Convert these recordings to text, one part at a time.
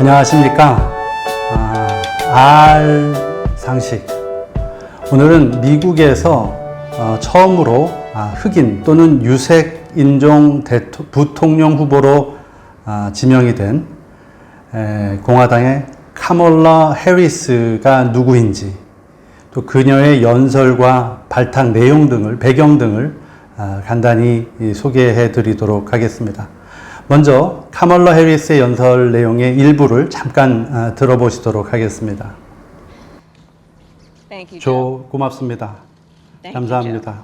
안녕하십니까. R 상식. 오늘은 미국에서 처음으로 흑인 또는 유색 인종 부통령 후보로 지명이 된 공화당의 카멀라 해리스가 누구인지, 또 그녀의 연설과 발탁 내용 등을, 배경 등을 간단히 소개해 드리도록 하겠습니다. 먼저 카멀라 해리스의 연설 내용의 일부를 잠깐 들어보시도록 하겠습니다. 조, 고맙습니다. 감사합니다.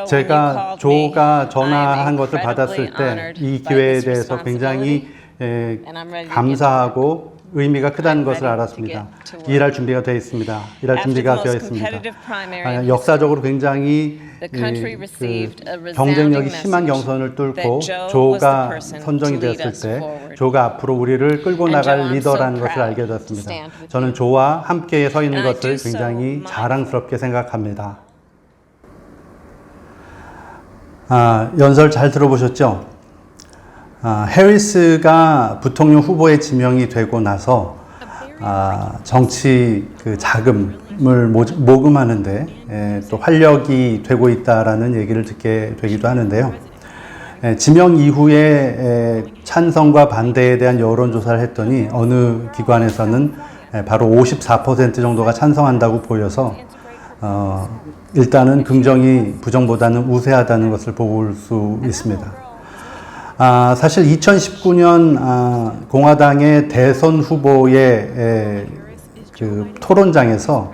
제가 조가 전화한 것을 받았을 때 이 기회에 대해서 굉장히 감사하고 의미가 크다는 것을 알았습니다. 일할 준비가 되어 있습니다. 일할 준비가 되어 있습니다. 역사적으로 굉장히 경쟁력이 심한 경선을 뚫고 조가 선정이 되었을 때 조가 앞으로 우리를 끌고 나갈 리더라는 것을 알게 되었습니다. 저는 조와 함께 서 있는 것을 굉장히 자랑스럽게 생각합니다. 연설 잘 들어보셨죠? 해리스가 부통령 후보에 지명이 되고 나서 정치 자금을 모금하는데 또 활력이 되고 있다라는 얘기를 듣게 되기도 하는데요. 지명 이후에 찬성과 반대에 대한 여론조사를 했더니 어느 기관에서는 바로 54% 정도가 찬성한다고 보여서 일단은 긍정이 부정보다는 우세하다는 것을 볼 수 있습니다. 사실 2019년 공화당의 대선 후보의 토론장에서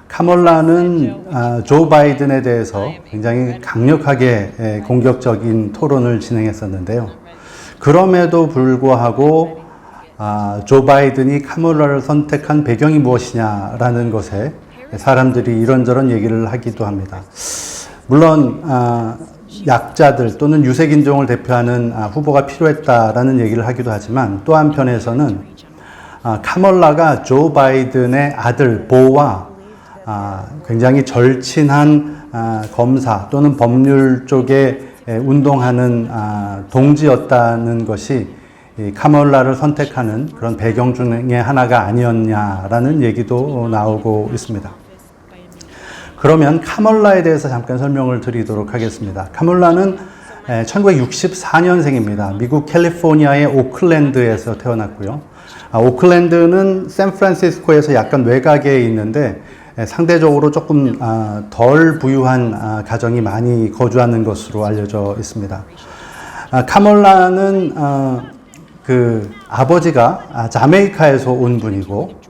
카멀라는 조 바이든에 대해서 굉장히 강력하게 공격적인 토론을 진행했었는데요. 그럼에도 불구하고 조 바이든이 카멀라를 선택한 배경이 무엇이냐라는 것에 사람들이 이런저런 얘기를 하기도 합니다. 물론 약자들 또는 유색인종을 대표하는 후보가 필요했다라는 얘기를 하기도 하지만 또 한편에서는 카멀라가 조 바이든의 아들 보와 굉장히 절친한 검사 또는 법률 쪽에 운동하는 동지였다는 것이 카멀라를 선택하는 그런 배경 중에 하나가 아니었냐라는 얘기도 나오고 있습니다. 그러면 카멀라에 대해서 잠깐 설명을 드리도록 하겠습니다. 카멀라는 1964년생입니다. 미국 캘리포니아의 오클랜드에서 태어났고요. 오클랜드는 샌프란시스코에서 약간 외곽에 있는데 상대적으로 조금 덜 부유한 가정이 많이 거주하는 것으로 알려져 있습니다. 카멀라는 아버지가 자메이카에서 온 분이고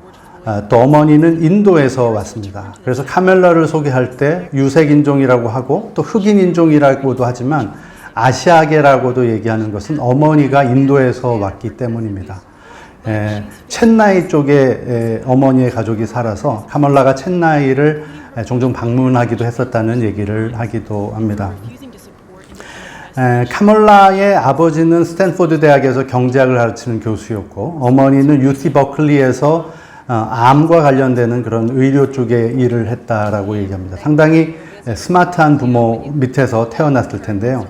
또 어머니는 인도에서 왔습니다. 그래서 카멀라를 소개할 때 유색인종이라고 하고 또 흑인인종이라고도 하지만 아시아계라고도 얘기하는 것은 어머니가 인도에서 왔기 때문입니다. 첸나이 쪽에 어머니의 가족이 살아서 카멀라가 첸나이를 종종 방문하기도 했었다는 얘기를 하기도 합니다. 카멀라의 아버지는 스탠포드 대학에서 경제학을 가르치는 교수였고 어머니는 UC 버클리에서 암과 관련되는 그런 의료 쪽에 일을 했다라고 얘기합니다. 상당히 스마트한 부모 밑에서 태어났을 텐데요.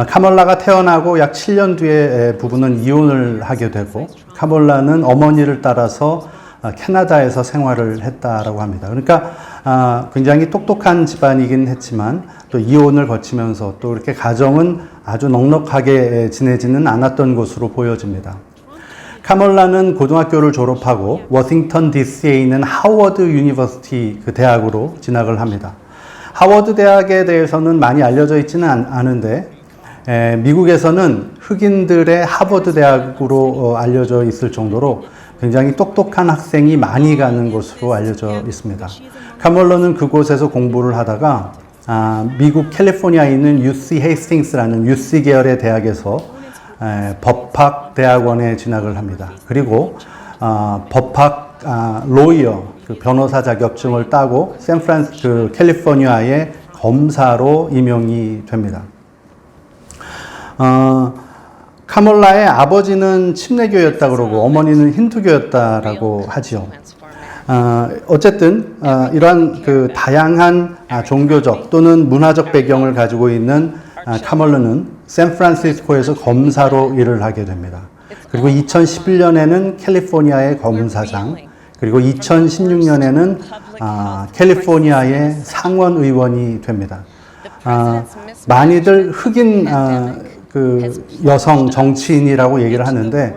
카멀라가 태어나고 약 7년 뒤에 부부는 이혼을 하게 되고 카멀라는 어머니를 따라서 캐나다에서 생활을 했다라고 합니다. 그러니까 굉장히 똑똑한 집안이긴 했지만 또 이혼을 거치면서 또 이렇게 가정은 아주 넉넉하게 지내지는 않았던 것으로 보여집니다. 카멀라는 고등학교를 졸업하고 워싱턴 DC에 있는 하워드 유니버시티 대학으로 진학을 합니다. 하워드 대학에 대해서는 많이 알려져 있지는 않은데 미국에서는 흑인들의 하버드 대학으로 알려져 있을 정도로 굉장히 똑똑한 학생이 많이 가는 곳으로 알려져 있습니다. 카멀라는 그곳에서 공부를 하다가 미국 캘리포니아에 있는 UC 헤이스팅스라는 UC 계열의 대학에서 법학 대학원에 진학을 합니다. 그리고 법학 로이어 변호사 자격증을 따고 캘리포니아의 검사로 임용이 됩니다. 카멀라의 아버지는 침례교였다 그러고 어머니는 힌두교였다라고 하지요. 어쨌든 이러한 다양한 종교적 또는 문화적 배경을 가지고 있는 카멀라는 샌프란시스코에서 검사로 일을 하게 됩니다. 그리고 2011년에는 캘리포니아의 검사장, 그리고 2016년에는 캘리포니아의 상원 의원이 됩니다. 많이들 흑인 그 여성 정치인이라고 얘기를 하는데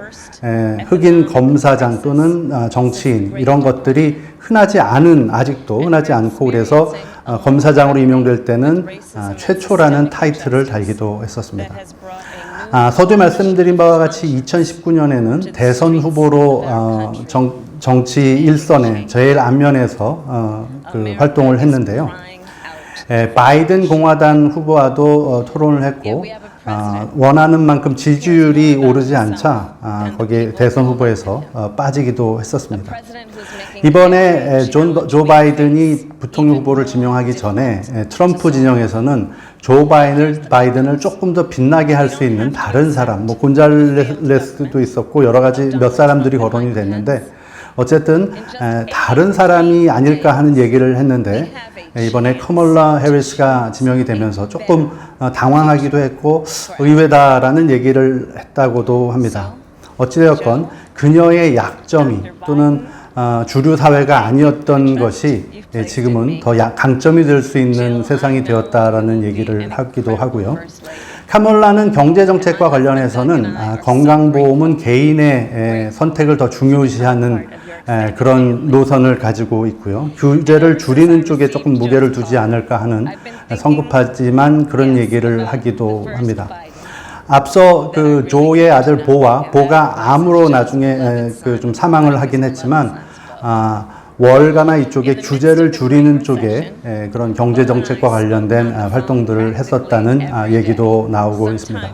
흑인 검사장 또는 정치인 이런 것들이 흔하지 않은 아직도 흔하지 않고 그래서 검사장으로 임용될 때는 최초라는 타이틀을 달기도 했었습니다. 서두에 말씀드린 바와 같이 2019년에는 대선 후보로 정치 일선에 제일 앞면에서 그 활동을 했는데요. 바이든 공화당 후보와도 토론을 했고 원하는 만큼 지지율이 오르지 않자 거기에 대선 후보에서 빠지기도 했었습니다. 이번에 조 바이든이 부통령 후보를 지명하기 전에 트럼프 진영에서는 조 바이든을 조금 더 빛나게 할 수 있는 다른 사람, 뭐 곤잘레스도 있었고 여러 가지 몇 사람들이 거론이 됐는데 어쨌든 다른 사람이 아닐까 하는 얘기를 했는데 이번에 카멀라 해리스가 지명이 되면서 조금 당황하기도 했고 의외다라는 얘기를 했다고도 합니다. 어찌되었건 그녀의 약점이 또는 주류 사회가 아니었던 것이 지금은 더 강점이 될 수 있는 세상이 되었다라는 얘기를 하기도 하고요. 카멀라는 경제정책과 관련해서는 건강보험은 개인의 선택을 더 중요시하는 그런 노선을 가지고 있고요. 규제를 줄이는 쪽에 조금 무게를 두지 않을까 하는 성급하지만 그런 얘기를 하기도 합니다. 앞서 그 조의 아들 보가 암으로 나중에 그 좀 사망을 하긴 했지만 월가나 이쪽에 규제를 줄이는 쪽에 그런 경제 정책과 관련된 활동들을 했었다는 얘기도 나오고 있습니다.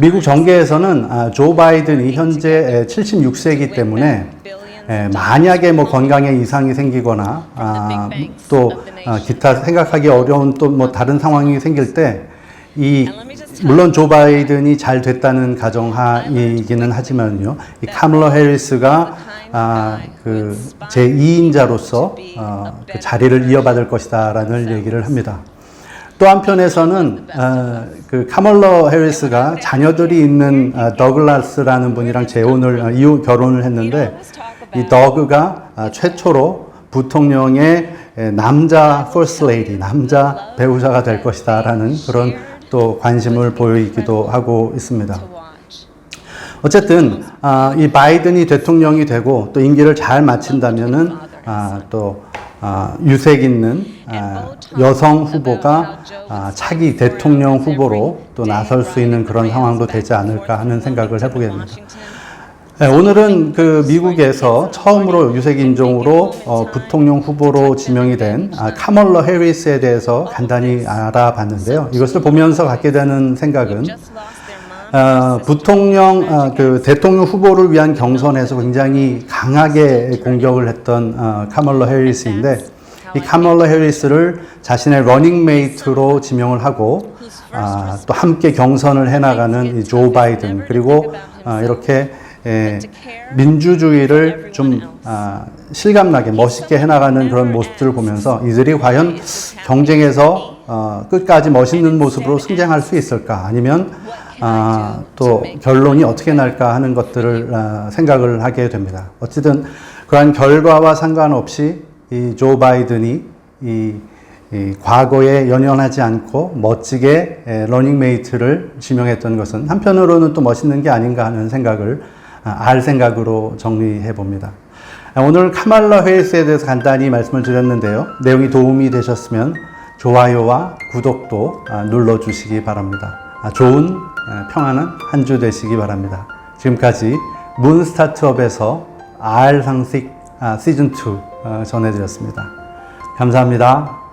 미국 정계에서는 조 바이든이 현재 76세이기 때문에 만약에 뭐 건강에 이상이 생기거나 또 기타 생각하기 어려운 또 뭐 다른 상황이 생길 때 물론 조 바이든이 잘 됐다는 가정하이기는 하지만요, 이 카멀라 해리스가 그 제2인자로서 그 자리를 이어받을 것이다라는 얘기를 합니다. 또 한편에서는 그 카멀라 해리스가 자녀들이 있는 더글라스라는 분이랑 결혼을 했는데 이 더그가 최초로 부통령의 남자 퍼스트 레이디, 남자 배우자가 될 것이다라는 그런 또 관심을 보이기도 하고 있습니다. 어쨌든 이 바이든이 대통령이 되고 또 임기를 잘 마친다면은 또 유색 있는 여성 후보가 차기 대통령 후보로 또 나설 수 있는 그런 상황도 되지 않을까 하는 생각을 해보게 됩니다. 오늘은 그 미국에서 처음으로 유색 인종으로 부통령 후보로 지명이 된 카멀라 해리스에 대해서 간단히 알아봤는데요. 이것을 보면서 갖게 되는 생각은 그 대통령 후보를 위한 경선에서 굉장히 강하게 공격을 했던 카멀라 해리스인데 이 카멀라 해리스를 자신의 러닝메이트로 지명을 하고 또 함께 경선을 해나가는 이 조 바이든 그리고 이렇게 민주주의를 좀 실감나게 멋있게 해나가는 그런 모습들을 보면서 이들이 과연 경쟁에서 끝까지 멋있는 모습으로 승쟁할 수 있을까 아니면 또 결론이 어떻게 날까 하는 것들을 생각을 하게 됩니다. 어쨌든 그러한 결과와 상관없이 이 조 바이든이 이 과거에 연연하지 않고 멋지게 러닝메이트를 지명했던 것은 한편으로는 또 멋있는 게 아닌가 하는 생각을 알 생각으로 정리해 봅니다. 오늘 카멀라 해리스에 대해서 간단히 말씀을 드렸는데요. 내용이 도움이 되셨으면 좋아요와 구독도 눌러주시기 바랍니다. 좋은 평안한 한 주 되시기 바랍니다. 지금까지 문 스타트업에서 R 상식 시즌2 전해드렸습니다. 감사합니다.